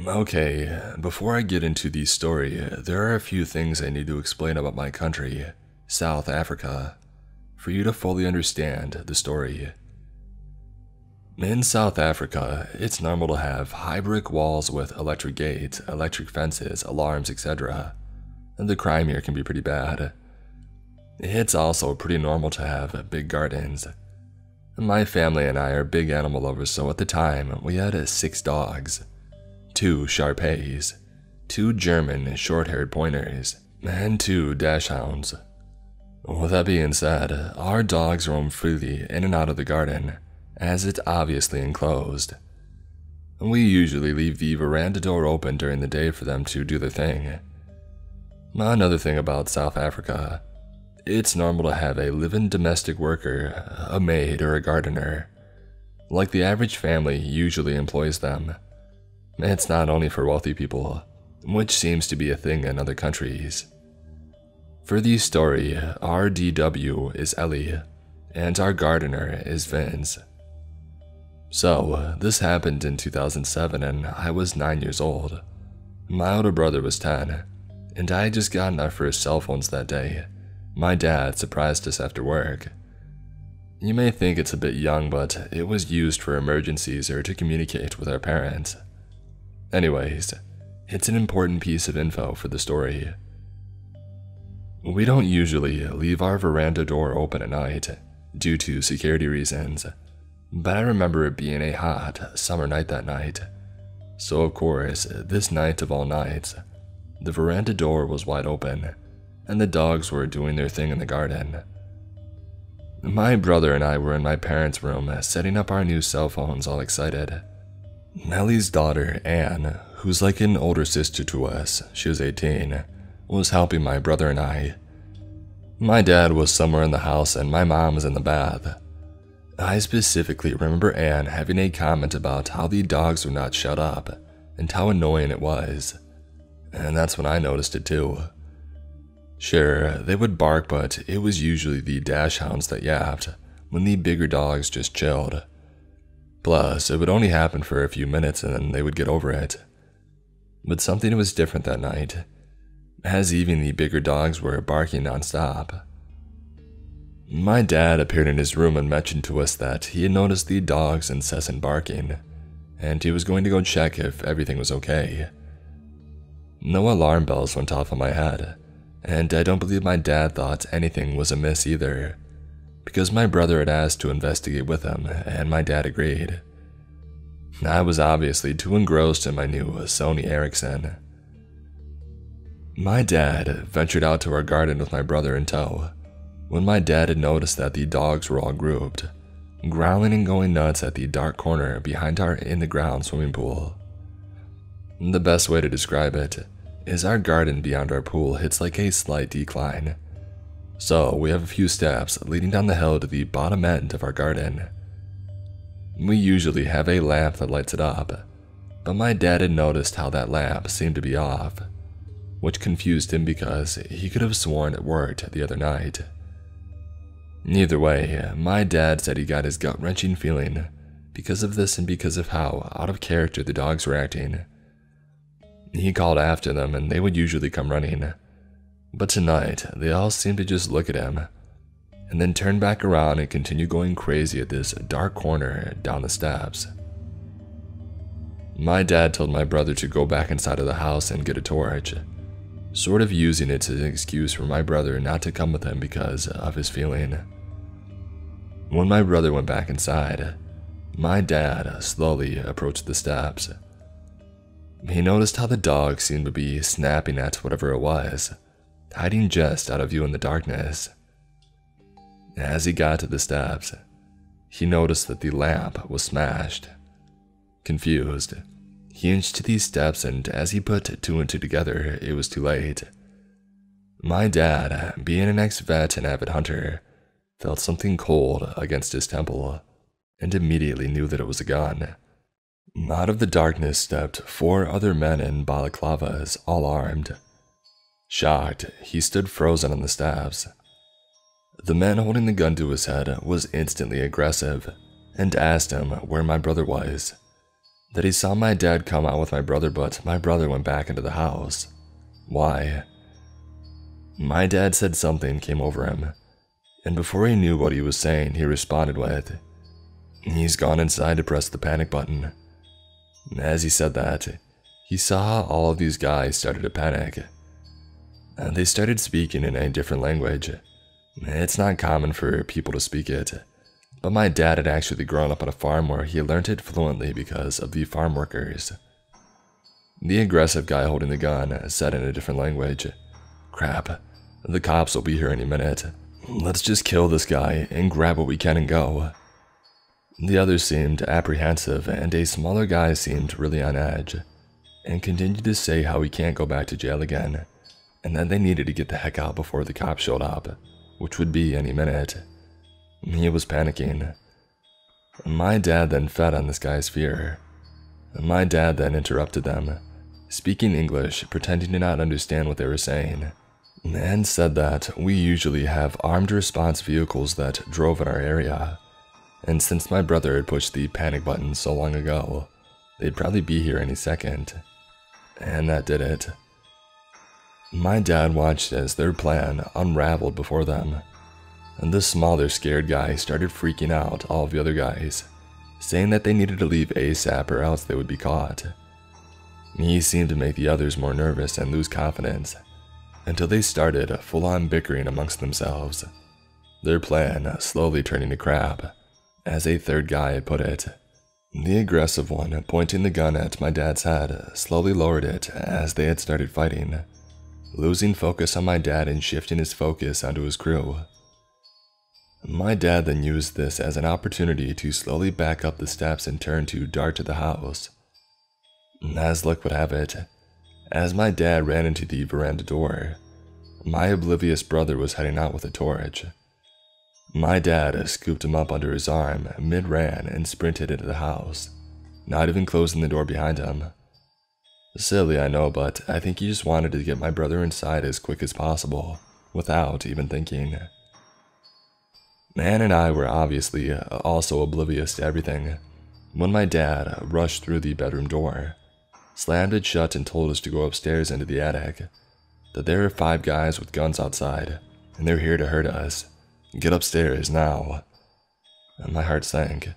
Okay, before I get into the story, there are a few things I need to explain about my country, South Africa, for you to fully understand the story. In South Africa, it's normal to have high brick walls with electric gates, electric fences, alarms, etc. And the crime here can be pretty bad. It's also pretty normal to have big gardens. My family and I are big animal lovers, so at the time, we had 6 dogs. 2 Shar-Peis, 2 German short-haired pointers, and 2 dachshunds. With that being said, our dogs roam freely in and out of the garden, as it's obviously enclosed. We usually leave the veranda door open during the day for them to do their thing. Another thing about South Africa, it's normal to have a live-in domestic worker, a maid, or a gardener. Like the average family usually employs them. It's not only for wealthy people, which seems to be a thing in other countries. For the story, our DW is Ellie, and our gardener is Vince. So, this happened in 2007 and I was 9 years old. My older brother was 10, and I had just gotten our first cell phones that day. My dad surprised us after work. You may think it's a bit young, but it was used for emergencies or to communicate with our parents. Anyways, it's an important piece of info for the story. We don't usually leave our veranda door open at night due to security reasons, but I remember it being a hot summer night that night. So of course, this night of all nights, the veranda door was wide open and the dogs were doing their thing in the garden. My brother and I were in my parents' room setting up our new cell phones, all excited. Ellie's daughter, Anne, who's like an older sister to us, she was 18, was helping my brother and I. My dad was somewhere in the house and my mom was in the bath. I specifically remember Anne having a comment about how the dogs were not shut up and how annoying it was. And that's when I noticed it too. Sure, they would bark, but it was usually the dachshunds that yapped when the bigger dogs just chilled. Plus, it would only happen for a few minutes and then they would get over it. But something was different that night, as even the bigger dogs were barking non-stop. My dad appeared in his room and mentioned to us that he had noticed the dog's incessant barking, and he was going to go check if everything was okay. No alarm bells went off in my head, and I don't believe my dad thought anything was amiss either, because my brother had asked to investigate with him, and my dad agreed. I was obviously too engrossed in my new Sony Ericsson. My dad ventured out to our garden with my brother in tow, when my dad had noticed that the dogs were all grouped, growling and going nuts at the dark corner behind our in-the-ground swimming pool. The best way to describe it is our garden beyond our pool hits like a slight decline. So we have a few steps leading down the hill to the bottom end of our garden. We usually have a lamp that lights it up, but my dad had noticed how that lamp seemed to be off, which confused him because he could have sworn it worked the other night. Either way, my dad said he got his gut-wrenching feeling because of this and because of how out of character the dogs were acting. He called after them and they would usually come running, but tonight they all seemed to just look at him and then turn back around and continue going crazy at this dark corner down the steps. My dad told my brother to go back inside of the house and get a torch, sort of using it as an excuse for my brother not to come with him because of his feeling. When my brother went back inside, my dad slowly approached the steps. He noticed how the dog seemed to be snapping at whatever it was, hiding just out of view in the darkness. As he got to the steps, he noticed that the lamp was smashed. Confused, he inched to these steps, and as he put 2 and 2 together, it was too late. My dad, being an ex-vet and avid hunter, felt something cold against his temple, and immediately knew that it was a gun. Out of the darkness stepped 4 other men in balaclavas, all armed. Shocked, he stood frozen on the steps. The man holding the gun to his head was instantly aggressive and asked him where my brother was. that he saw my dad come out with my brother, but my brother went back into the house. Why? My dad said something came over him, and before he knew what he was saying, he responded with, "He's gone inside to press the panic button." As he said that, he saw all of these guys started to panic. And they started speaking in a different language. It's not common for people to speak it, but my dad had actually grown up on a farm where he learned it fluently because of the farm workers. The aggressive guy holding the gun said in a different language, "Crap, the cops will be here any minute. Let's just kill this guy and grab what we can and go." The others seemed apprehensive, and a smaller guy seemed really on edge, and continued to say how he can't go back to jail again, and that they needed to get the heck out before the cops showed up, which would be any minute. He was panicking. My dad then fed on this guy's fear. My dad then interrupted them, speaking English, pretending to not understand what they were saying, and said that we usually have armed response vehicles that drove in our area, and since my brother had pushed the panic button so long ago, they'd probably be here any second. And that did it. My dad watched as their plan unraveled before them, and the smaller scared guy started freaking out all of the other guys, saying that they needed to leave ASAP or else they would be caught. He seemed to make the others more nervous and lose confidence, until they started full-on bickering amongst themselves, their plan slowly turning to crap, as a third guy had put it. The aggressive one, pointing the gun at my dad's head, slowly lowered it as they had started fighting, losing focus on my dad and shifting his focus onto his crew. My dad then used this as an opportunity to slowly back up the steps and turn to dart to the house. As luck would have it, as my dad ran into the veranda door, my oblivious brother was heading out with a torch. My dad scooped him up under his arm mid-ran and sprinted into the house, not even closing the door behind him. Silly, I know, but I think he just wanted to get my brother inside as quick as possible, without even thinking. Anne and I were obviously also oblivious to everything, when my dad rushed through the bedroom door, slammed it shut and told us to go upstairs into the attic, that there are 5 guys with guns outside, and they're here to hurt us. Get upstairs now. And my heart sank.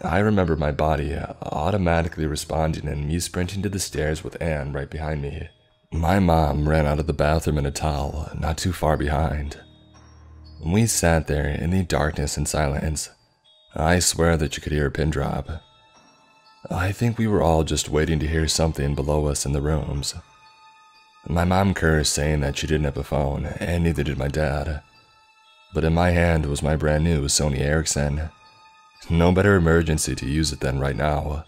I remember my body automatically responding and me sprinting to the stairs with Anne right behind me. My mom ran out of the bathroom in a towel, not too far behind. We sat there in the darkness and silence. I swear that you could hear a pin drop. I think we were all just waiting to hear something below us in the rooms. My mom cursed, saying that she didn't have a phone, and neither did my dad. But in my hand was my brand new Sony Ericsson. No better emergency to use it than right now.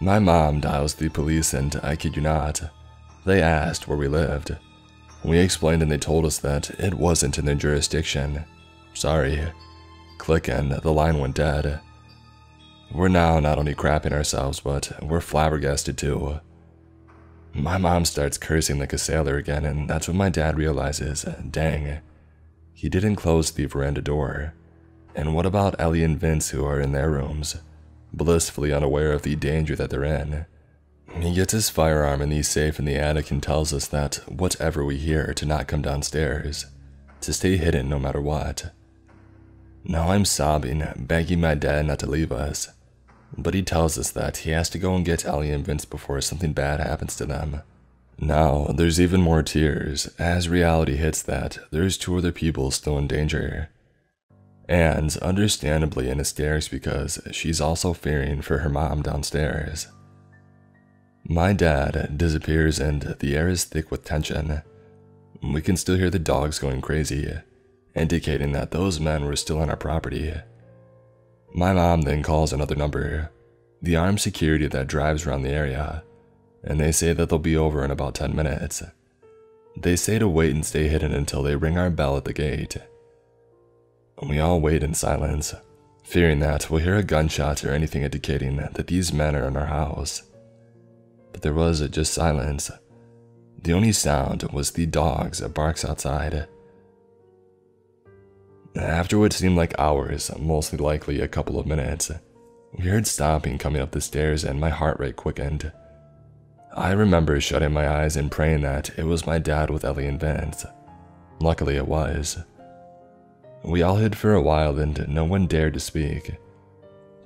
My mom dials the police, and I kid you not, they asked where we lived. We explained and they told us that it wasn't in their jurisdiction. Sorry. Click, and the line went dead. We're now not only crapping ourselves, but we're flabbergasted too. My mom starts cursing like a sailor again, and that's when my dad realizes, dang, he didn't close the veranda door. And what about Ellie and Vince, who are in their rooms, blissfully unaware of the danger that they're in? He gets his firearm in the safe in the attic and tells us that whatever we hear to not come downstairs, to stay hidden no matter what. Now I'm sobbing, begging my dad not to leave us, but he tells us that he has to go and get Ellie and Vince before something bad happens to them. Now, there's even more tears, as reality hits that there's 2 other people still in danger. And understandably in hysterics because she's also fearing for her mom downstairs. My dad disappears and the air is thick with tension. We can still hear the dogs going crazy, indicating that those men were still on our property. My mom then calls another number, the armed security that drives around the area, and they say that they'll be over in about 10 minutes. They say to wait and stay hidden until they ring our bell at the gate. We all wait in silence, fearing that we'll hear a gunshot or anything indicating that these men are in our house. But there was just silence. The only sound was the dog's barks outside. After what seemed like hours, mostly likely a couple of minutes, We heard stomping coming up the stairs and my heart rate quickened. I remember shutting my eyes and praying that it was my dad with Ellie and Vince. Luckily it was. We all hid for a while and no one dared to speak.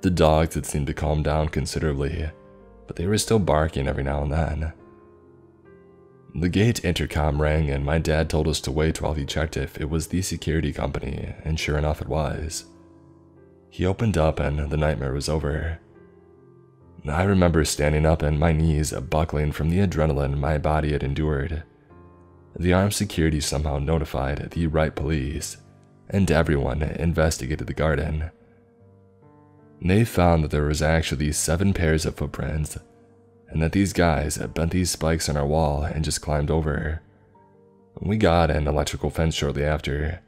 The dogs had seemed to calm down considerably, but they were still barking every now and then. The gate intercom rang and my dad told us to wait while he checked if it was the security company, and sure enough it was. He opened up and the nightmare was over. I remember standing up and my knees buckling from the adrenaline my body had endured. The armed security somehow notified the right police, and everyone investigated the garden. They found that there was actually 7 pairs of footprints, and that these guys bent these spikes on our wall and just climbed over. We got an electrical fence shortly after,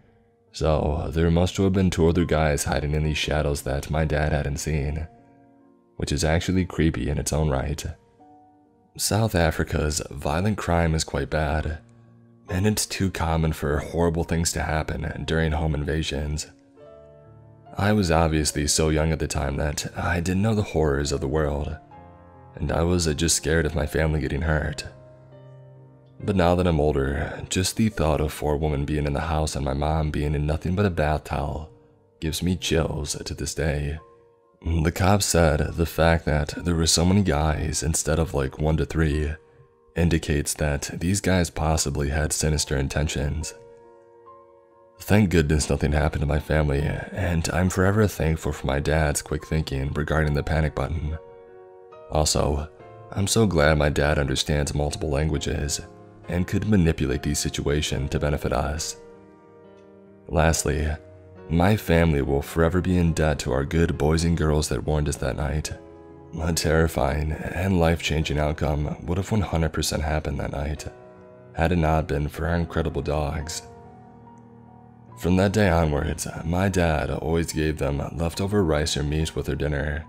so there must have been 2 other guys hiding in these shadows that my dad hadn't seen, which is actually creepy in its own right. South Africa's violent crime is quite bad, and it's too common for horrible things to happen during home invasions. I was obviously so young at the time that I didn't know the horrors of the world, and I was just scared of my family getting hurt. But now that I'm older, just the thought of 4 women being in the house and my mom being in nothing but a bath towel gives me chills to this day. The cops said the fact that there were so many guys instead of like 1 to 3 indicates that these guys possibly had sinister intentions. Thank goodness nothing happened to my family, and I'm forever thankful for my dad's quick thinking regarding the panic button. Also, I'm so glad my dad understands multiple languages and could manipulate these situations to benefit us. Lastly, my family will forever be in debt to our good boys and girls that warned us that night. A terrifying and life-changing outcome would have 100% happened that night, had it not been for our incredible dogs. From that day onwards, my dad always gave them leftover rice or meat with their dinner.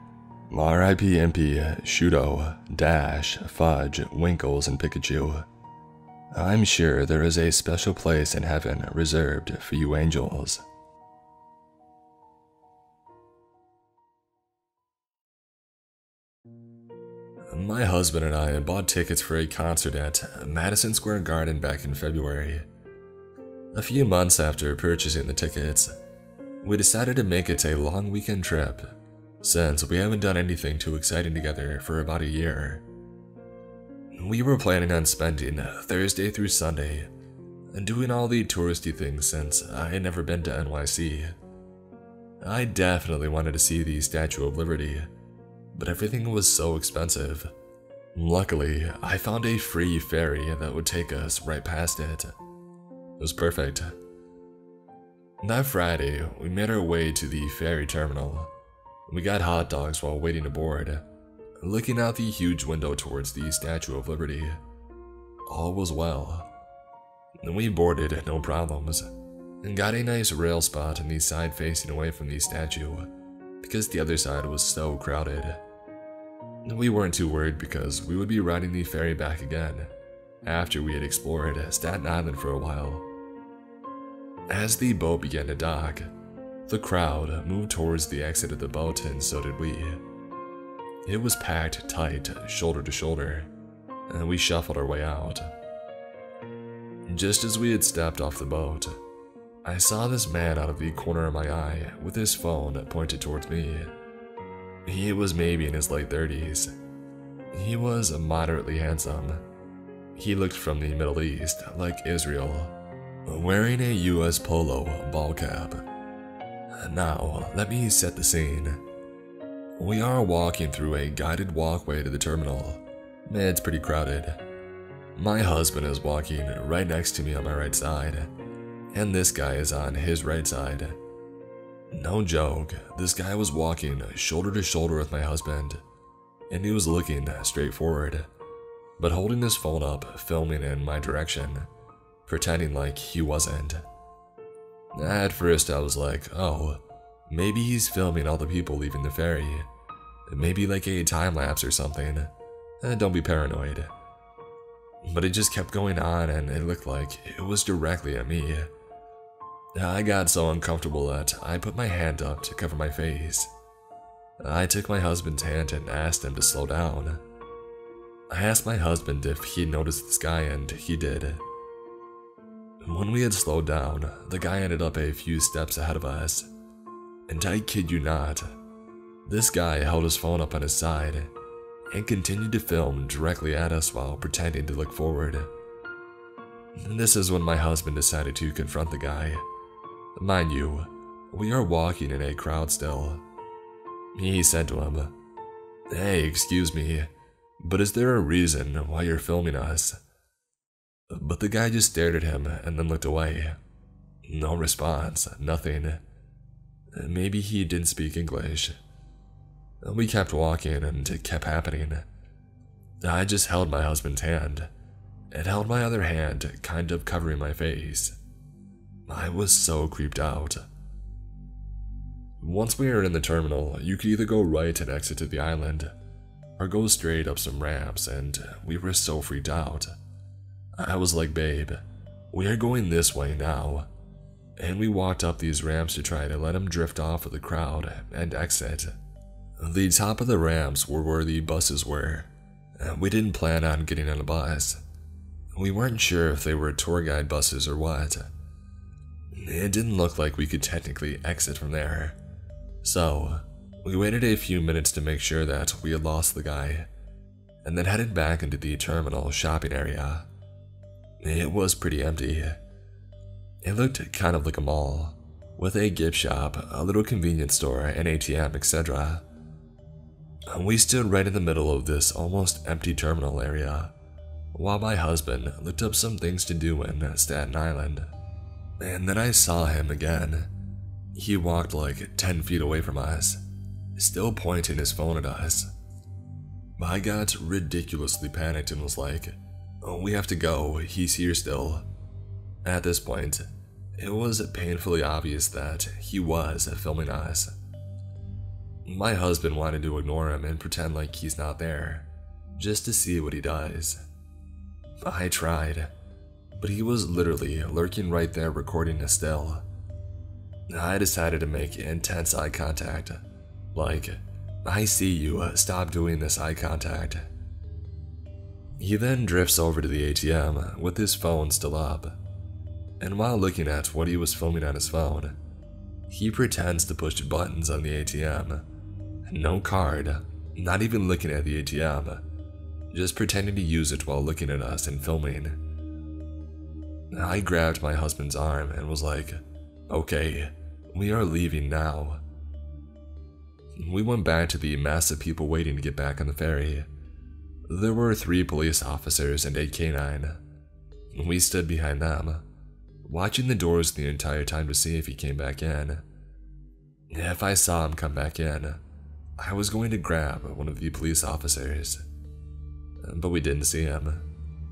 R.I.P. Impy, Shudo, Dash, Fudge, Winkles, and Pikachu. I'm sure there is a special place in heaven reserved for you angels. My husband and I bought tickets for a concert at Madison Square Garden back in February. A few months after purchasing the tickets, we decided to make it a long weekend trip, since we haven't done anything too exciting together for about a year. We were planning on spending Thursday through Sunday and doing all the touristy things since I had never been to NYC. I definitely wanted to see the Statue of Liberty, but everything was so expensive. Luckily, I found a free ferry that would take us right past it. It was perfect. That Friday, we made our way to the ferry terminal. We got hot dogs while waiting to board, looking out the huge window towards the Statue of Liberty. All was well. We boarded no problems, and got a nice rail spot in the side facing away from the statue, because the other side was so crowded. We weren't too worried because we would be riding the ferry back again, after we had explored Staten Island for a while. As the boat began to dock, the crowd moved towards the exit of the boat, and so did we. It was packed tight, shoulder to shoulder, and we shuffled our way out. Just as we had stepped off the boat, I saw this man out of the corner of my eye with his phone pointed towards me. He was maybe in his late 30s. He was moderately handsome. He looked from the Middle East, like Israel, wearing a US polo ball cap. Now, let me set the scene. We are walking through a guided walkway to the terminal. It's pretty crowded. My husband is walking right next to me on my right side, and this guy is on his right side. No joke, this guy was walking shoulder to shoulder with my husband, and he was looking straight forward, but holding his phone up, filming in my direction, pretending like he wasn't. At first I was like, oh, maybe he's filming all the people leaving the ferry. Maybe like a time lapse or something. Don't be paranoid. But it just kept going on, and it looked like it was directly at me. I got so uncomfortable that I put my hand up to cover my face. I took my husband's hand and asked him to slow down. I asked my husband if he'd noticed this guy, and he did. When we had slowed down, the guy ended up a few steps ahead of us. And I kid you not, this guy held his phone up on his side and continued to film directly at us while pretending to look forward. And this is when my husband decided to confront the guy. Mind you, we are walking in a crowd still. He said to him, "Hey, excuse me, but is there a reason why you're filming us?" But the guy just stared at him and then looked away. No response, nothing. Maybe he didn't speak English. We kept walking and it kept happening. I just held my husband's hand and held my other hand kind of covering my face. I was so creeped out. Once we were in the terminal, you could either go right and exit to the island, or go straight up some ramps, and we were so freaked out. I was like, "Babe, we are going this way now." And we walked up these ramps to try to let him drift off of the crowd and exit. The top of the ramps were where the buses were. We didn't plan on getting on a bus. We weren't sure if they were tour guide buses or what. It didn't look like we could technically exit from there. So, we waited a few minutes to make sure that we had lost the guy, and then headed back into the terminal shopping area. It was pretty empty. It looked kind of like a mall, with a gift shop, a little convenience store, an ATM, etc. We stood right in the middle of this almost empty terminal area, while my husband looked up some things to do in Staten Island. And then I saw him again. He walked like 10 feet away from us, still pointing his phone at us. I got ridiculously panicked and was like, "Oh, we have to go, he's here still." At this point, it was painfully obvious that he was filming us. My husband wanted to ignore him and pretend like he's not there, just to see what he does. I tried, but he was literally lurking right there recording us still. I decided to make intense eye contact, like, "I see you, stop doing this eye contact." He then drifts over to the ATM with his phone still up, and while looking at what he was filming on his phone, he pretends to push buttons on the ATM. No card, not even looking at the ATM, just pretending to use it while looking at us and filming. I grabbed my husband's arm and was like, "Okay, we are leaving now." We went back to the mass of people waiting to get back on the ferry. There were 3 police officers and a K9. We stood behind them, watching the doors the entire time to see if he came back in. If I saw him come back in, I was going to grab one of the police officers. But we didn't see him.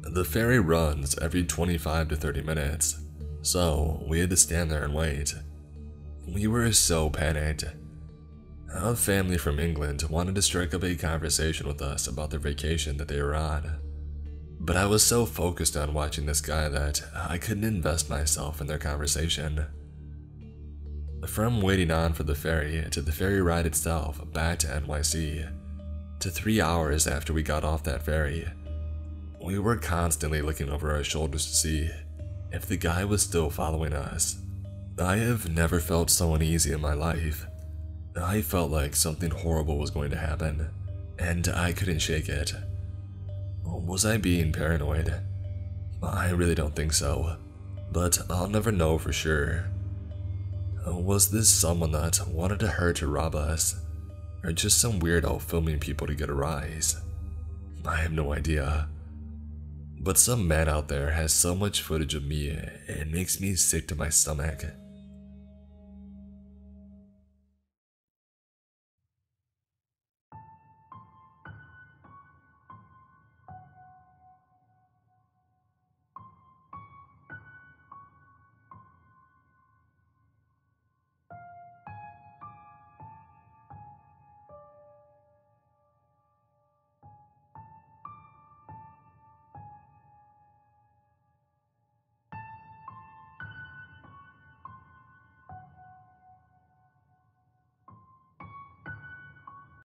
The ferry runs every 25 to 30 minutes, so we had to stand there and wait. We were so panicked. A family from England wanted to strike up a conversation with us about their vacation that they were on, but I was so focused on watching this guy that I couldn't invest myself in their conversation. From waiting on for the ferry to the ferry ride itself back to NYC, to 3 hours after we got off that ferry, we were constantly looking over our shoulders to see if the guy was still following us. I have never felt so uneasy in my life. I felt like something horrible was going to happen, and I couldn't shake it. Was I being paranoid? I really don't think so, but I'll never know for sure. Was this someone that wanted to hurt or rob us, or just some weirdo filming people to get a rise? I have no idea. But some man out there has so much footage of me, it makes me sick to my stomach.